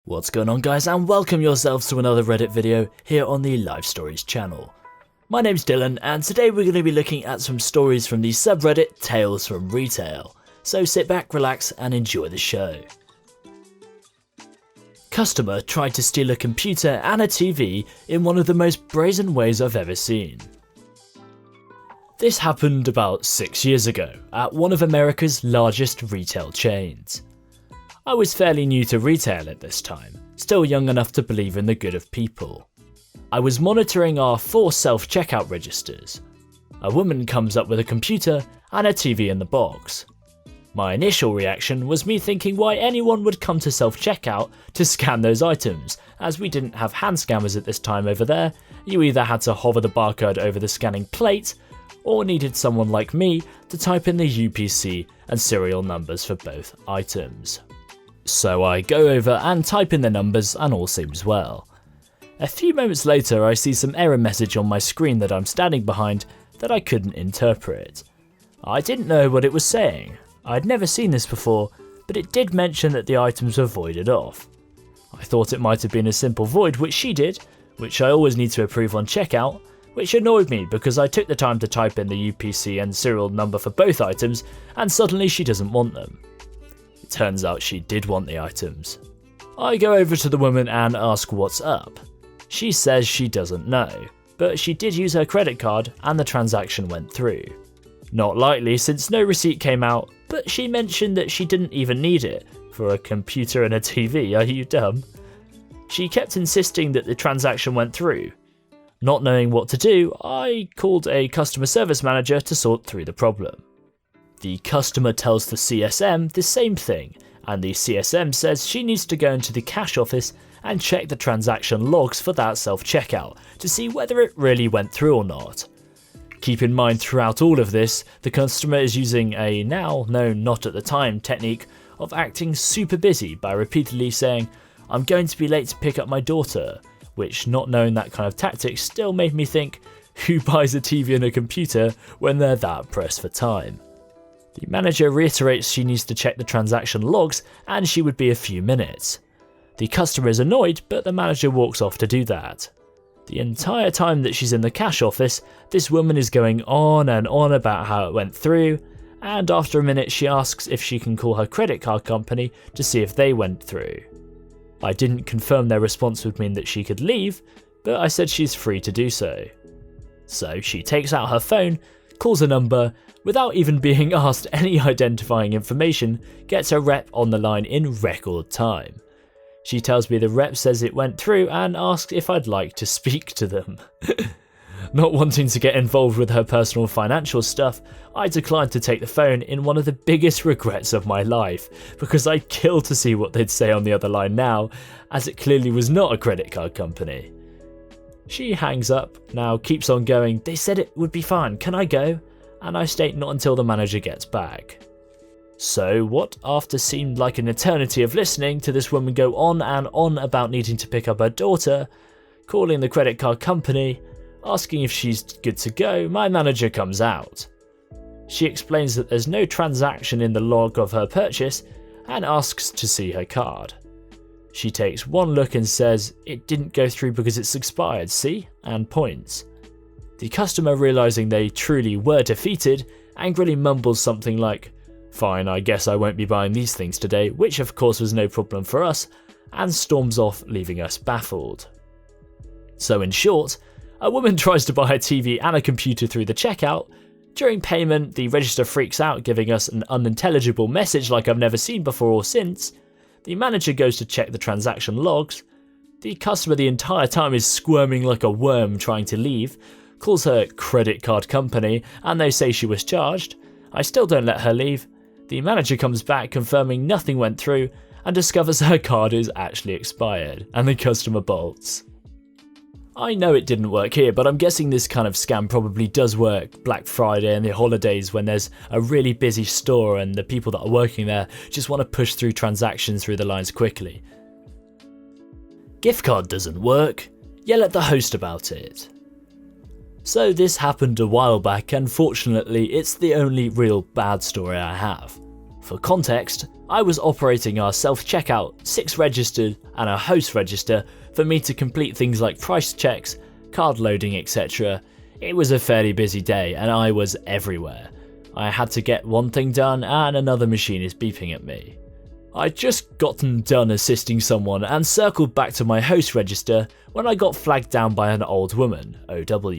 What's going on, guys, and welcome yourselves to another Reddit video here on the Live Stories channel. My name's Dylan, and today we're going to be looking at some stories from the subreddit Tales from Retail. So sit back, relax and enjoy the show. Customer tried to steal a computer and a TV in one of the most brazen ways I've ever seen. This happened about 6 years ago at one of America's largest retail chains. I was fairly new to retail at this time, still young enough to believe in the good of people. I was monitoring our 4 self-checkout registers. A woman comes up with a computer and a TV in the box. My initial reaction was me thinking why anyone would come to self-checkout to scan those items, as we didn't have hand scanners at this time over there. You either had to hover the barcode over the scanning plate, or needed someone like me to type in the UPC and serial numbers for both items. So I go over and type in the numbers and all seems well. A few moments later I see some error message on my screen that I'm standing behind that I couldn't interpret. I didn't know what it was saying. I'd never seen this before, but it did mention that the items were voided off. I thought it might have been a simple void, which she did, which I always need to approve on checkout, which annoyed me because I took the time to type in the UPC and serial number for both items and suddenly she doesn't want them. It turns out she did want the items. I go over to the woman and ask what's up. She says she doesn't know, but she did use her credit card and the transaction went through. Not likely since no receipt came out, but she mentioned that she didn't even need it for a computer and a TV. Are you dumb? She kept insisting that the transaction went through. Not knowing what to do, I called a customer service manager to sort through the problem. The customer tells the CSM the same thing, and the CSM says she needs to go into the cash office and check the transaction logs for that self-checkout to see whether it really went through or not. Keep in mind throughout all of this, the customer is using a now known not at the time technique of acting super busy by repeatedly saying, "I'm going to be late to pick up my daughter," which, not knowing that kind of tactic, still made me think, who buys a TV and a computer when they're that pressed for time? The manager reiterates she needs to check the transaction logs and she would be a few minutes. The customer is annoyed, but the manager walks off to do that. The entire time that she's in the cash office, this woman is going on and on about how it went through, and after a minute she asks if she can call her credit card company to see if they went through. I didn't confirm their response would mean that she could leave, but I said she's free to do so. So she takes out her phone, calls a number, without even being asked any identifying information, gets a rep on the line in record time. She tells me the rep says it went through and asks if I'd like to speak to them. Not wanting to get involved with her personal financial stuff, I declined to take the phone in one of the biggest regrets of my life, because I'd kill to see what they'd say on the other line now, as it clearly was not a credit card company. She hangs up, now keeps on going, "They said it would be fine, can I go?" And I state not until the manager gets back. So what after seemed like an eternity of listening to this woman go on and on about needing to pick up her daughter, calling the credit card company, asking if she's good to go, my manager comes out. She explains that there's no transaction in the log of her purchase and asks to see her card. She takes one look and says, "It didn't go through because it's expired, see?" and points. The customer, realising they truly were defeated, angrily mumbles something like, "Fine, I guess I won't be buying these things today," which of course was no problem for us, and storms off, leaving us baffled. So in short, a woman tries to buy a TV and a computer through the checkout. During payment, the register freaks out, giving us an unintelligible message like I've never seen before or since. The manager goes to check the transaction logs. The customer the entire time is squirming like a worm trying to leave, calls her credit card company and they say she was charged. I still don't let her leave. The manager comes back confirming nothing went through and discovers her card is actually expired, and the customer bolts. I know it didn't work here, but I'm guessing this kind of scam probably does work Black Friday and the holidays when there's a really busy store and the people that are working there just want to push through transactions through the lines quickly. Gift card doesn't work? Yell at the host about it. So this happened a while back, and fortunately it's the only real bad story I have. For context, I was operating our self-checkout, 6 registered and a host register for me to complete things like price checks, card loading, etc. It was a fairly busy day and I was everywhere. I had to get one thing done and another machine is beeping at me. I'd just gotten done assisting someone and circled back to my host register when I got flagged down by an old woman, OW.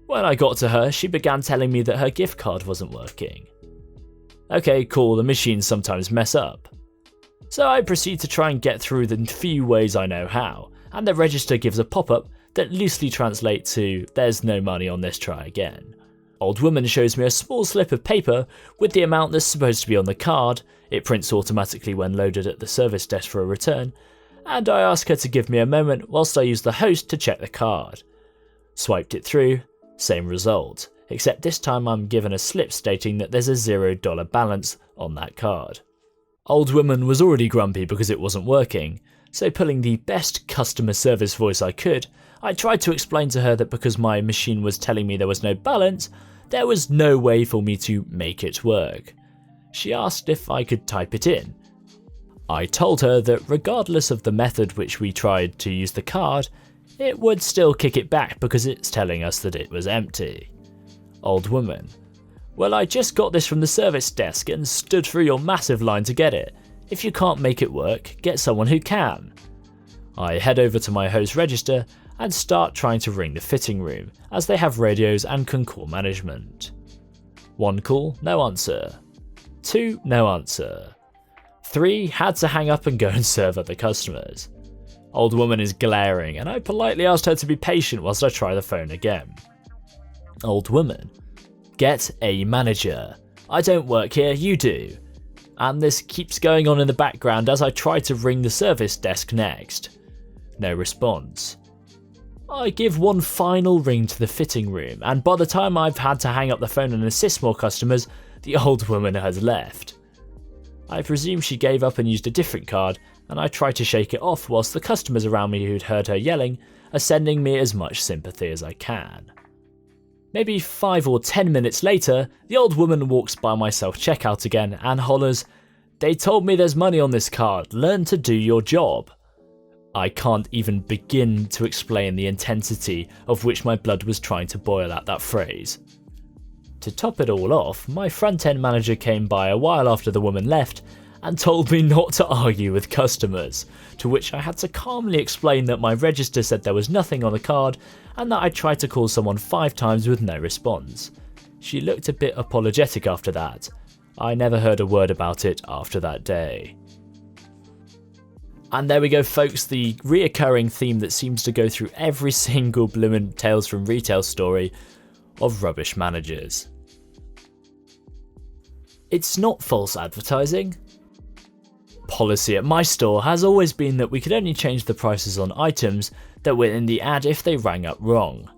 When I got to her, she began telling me that her gift card wasn't working. Okay, cool, the machines sometimes mess up. So I proceed to try and get through the few ways I know how, and the register gives a pop-up that loosely translates to "there's no money on this, try again." Old woman shows me a small slip of paper with the amount that's supposed to be on the card. It prints automatically when loaded at the service desk for a return, and I ask her to give me a moment whilst I use the host to check the card. Swiped it through, same result, except this time I'm given a slip stating that there's a $0 balance on that card. Old woman was already grumpy because it wasn't working, so pulling the best customer service voice I could, I tried to explain to her that because my machine was telling me there was no balance, there was no way for me to make it work. She asked if I could type it in. I told her that regardless of the method which we tried to use the card, it would still kick it back because it's telling us that it was empty. Old woman: "Well, I just got this from the service desk and stood through your massive line to get it. If you can't make it work, get someone who can." I head over to my host register and start trying to ring the fitting room, as they have radios and can call management. 1 call, no answer. 2, no answer. 3, had to hang up and go and serve other customers. Old woman is glaring and I politely asked her to be patient whilst I try the phone again. Old woman: "Get a manager. I don't work here, you do." And this keeps going on in the background as I try to ring the service desk next. No response. I give one final ring to the fitting room, and by the time I've had to hang up the phone and assist more customers, the old woman has left. I presume she gave up and used a different card, and I try to shake it off whilst the customers around me who'd heard her yelling are sending me as much sympathy as I can. Maybe 5 or 10 minutes later, the old woman walks by my self-checkout again and hollers, "They told me there's money on this card, learn to do your job." I can't even begin to explain the intensity of which my blood was trying to boil at that phrase. To top it all off, my front-end manager came by a while after the woman left and told me not to argue with customers, to which I had to calmly explain that my register said there was nothing on the card and that I tried to call someone 5 times with no response. She looked a bit apologetic after that. I never heard a word about it after that day. And there we go, folks, the reoccurring theme that seems to go through every single bloomin' Tales from Retail story of rubbish managers. It's not false advertising. Policy at my store has always been that we could only change the prices on items that were in the ad if they rang up wrong.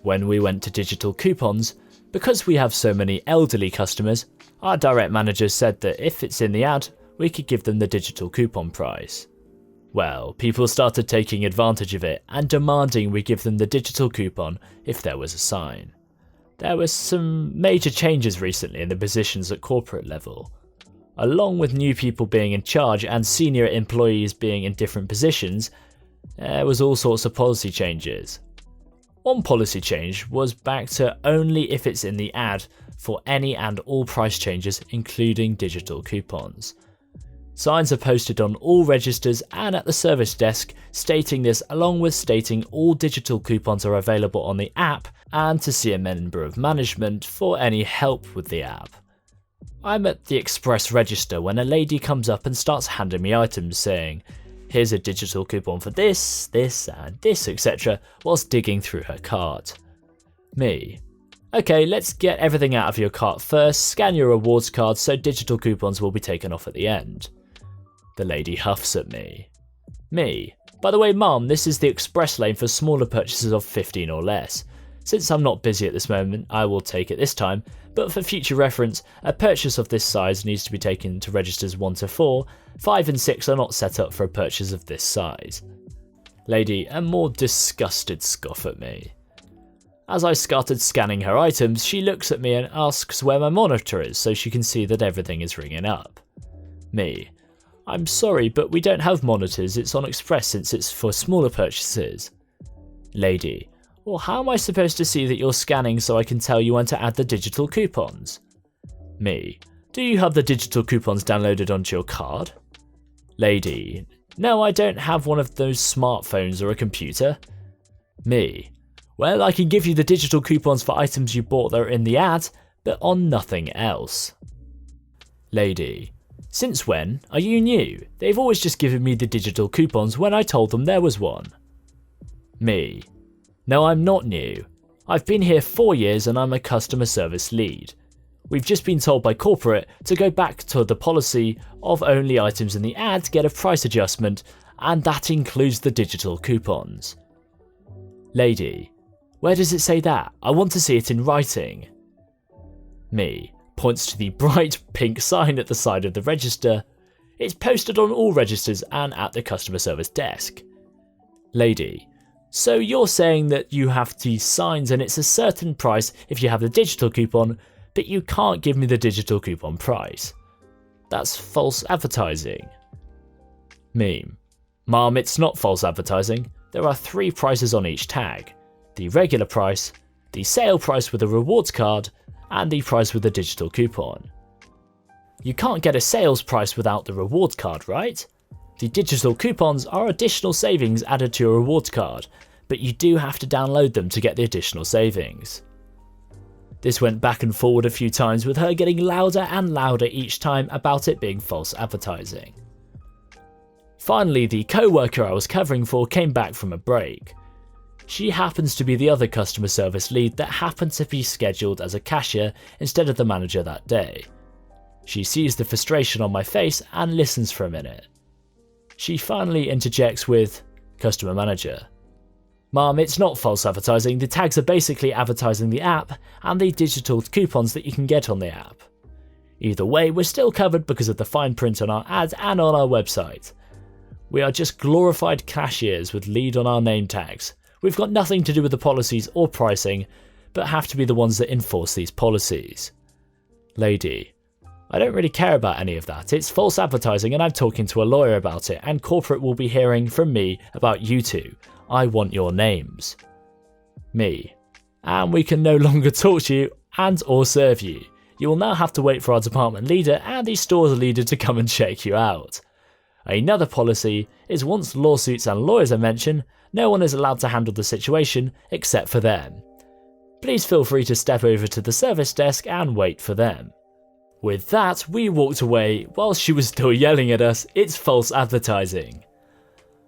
When we went to digital coupons, because we have so many elderly customers, our direct manager said that if it's in the ad, we could give them the digital coupon price. Well, people started taking advantage of it and demanding we give them the digital coupon if there was a sign. There were some major changes recently in the positions at corporate level. Along with new people being in charge and senior employees being in different positions, there was all sorts of policy changes. One policy change was back to only if it's in the ad for any and all price changes, including digital coupons. Signs are posted on all registers and at the service desk stating this, along with stating all digital coupons are available on the app and to see a member of management for any help with the app. I'm at the express register when a lady comes up and starts handing me items saying, "Here's a digital coupon for this, this and this, etc." whilst digging through her cart. Me: "Okay, let's get everything out of your cart first, scan your rewards card so digital coupons will be taken off at the end." The lady huffs at me. Me: "By the way, mum, this is the express lane for smaller purchases of 15 or less. Since I'm not busy at this moment, I will take it this time, but for future reference, a purchase of this size needs to be taken to registers 1 to 4, 5 and 6 are not set up for a purchase of this size." Lady: a more disgusted scoff at me. As I started scanning her items, she looks at me and asks where my monitor is so she can see that everything is ringing up. Me: I'm sorry, but we don't have monitors, it's on Express since it's for smaller purchases. Lady: well, how am I supposed to see that you're scanning so I can tell you when to add the digital coupons? Me: do you have the digital coupons downloaded onto your card? Lady: no, I don't have one of those smartphones or a computer. Me: well, I can give you the digital coupons for items you bought that are in the ad, but on nothing else. Lady: since when are you new? They've always just given me the digital coupons when I told them there was one. Me: no, I'm not new. I've been here 4 years and I'm a customer service lead. We've just been told by corporate to go back to the policy of only items in the ad get a price adjustment, and that includes the digital coupons. Lady: where does it say that? I want to see it in writing. Me: points to the bright pink sign at the side of the register. It's posted on all registers and at the customer service desk. Lady: so you're saying that you have these signs and it's a certain price if you have the digital coupon, but you can't give me the digital coupon price. That's false advertising. Me: Mom, it's not false advertising. There are 3 prices on each tag: the regular price, the sale price with a rewards card, and the price with a digital coupon. You can't get a sales price without the rewards card, right? The digital coupons are additional savings added to your rewards card, but you do have to download them to get the additional savings. This went back and forward a few times, with her getting louder and louder each time about it being false advertising. Finally, the co-worker I was covering for came back from a break. She happens to be the other customer service lead that happened to be scheduled as a cashier instead of the manager that day. She sees the frustration on my face and listens for a minute. She finally interjects with, "Customer manager. Mom, it's not false advertising, the tags are basically advertising the app and the digital coupons that you can get on the app. Either way, we're still covered because of the fine print on our ads and on our website. We are just glorified cashiers with lead on our name tags. We've got nothing to do with the policies or pricing, but have to be the ones that enforce these policies." Lady: I don't really care about any of that. It's false advertising and I'm talking to a lawyer about it, and corporate will be hearing from me about you two. I want your names. Me: and we can no longer talk to you and or serve you. You will now have to wait for our department leader and the store's leader to come and check you out. Another policy is once lawsuits and lawyers are mentioned, no one is allowed to handle the situation except for them. Please feel free to step over to the service desk and wait for them. With that, we walked away while she was still yelling at us, "It's false advertising."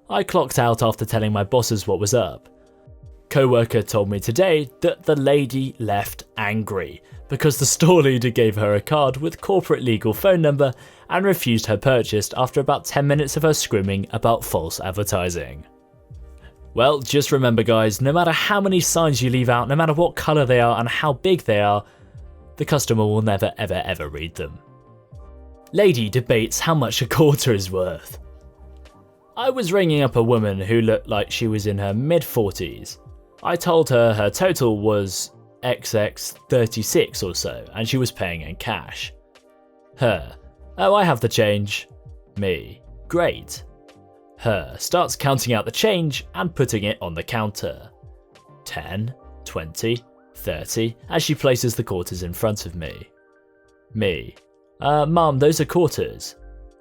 I clocked out after telling my bosses what was up. Co-worker told me today that the lady left angry because the store leader gave her a card with corporate legal phone number and refused her purchase after about 10 minutes of her screaming about false advertising. Well, just remember guys, no matter how many signs you leave out, no matter what colour they are and how big they are, the customer will never ever read them. Lady debates how much a quarter is worth. I was ringing up a woman who looked like she was in her mid-40s. I told her her total was XX36 or so, and she was paying in cash. Her: "Oh, I have the change." Me: "Great." Her starts counting out the change and putting it on the counter. 10, 20, 30, as she places the quarters in front of me. Me: Mum, those are quarters."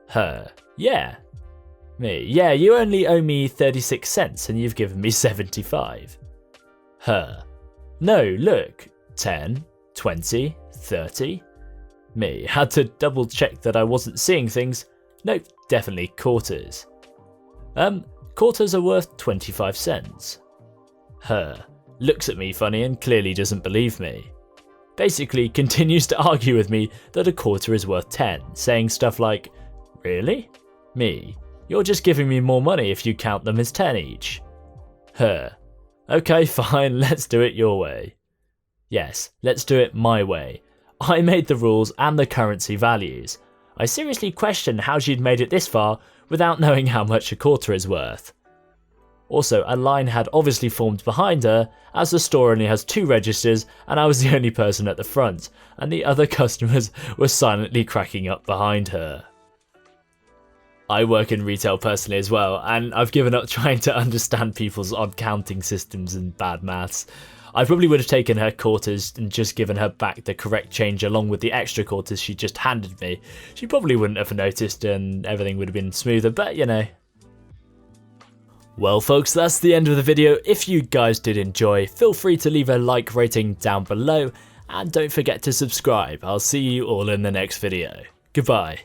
Her: "Yeah." Me: "Yeah, you only owe me 36 cents and you've given me 75. Her: "No, look, 10, 20, 30. Me: "Had to double check that I wasn't seeing things. Nope, definitely quarters." Quarters are worth 25 cents. Her: looks at me funny and clearly doesn't believe me. Basically continues to argue with me that a quarter is worth 10, saying stuff like, "Really?" Me: "You're just giving me more money if you count them as 10 each." Her: "Okay, fine, let's do it your way." Yes, let's do it my way. I made the rules and the currency values. I seriously questioned how she'd made it this far without knowing how much a quarter is worth. Also, a line had obviously formed behind her, as the store only has 2 registers and I was the only person at the front, and the other customers were silently cracking up behind her. I work in retail personally as well, and I've given up trying to understand people's odd counting systems and bad maths. I probably would have taken her quarters and just given her back the correct change along with the extra quarters she just handed me. She probably wouldn't have noticed and everything would have been smoother, but you know. Well folks, that's the end of the video. If you guys did enjoy, feel free to leave a like rating down below, and don't forget to subscribe. I'll see you all in the next video. Goodbye.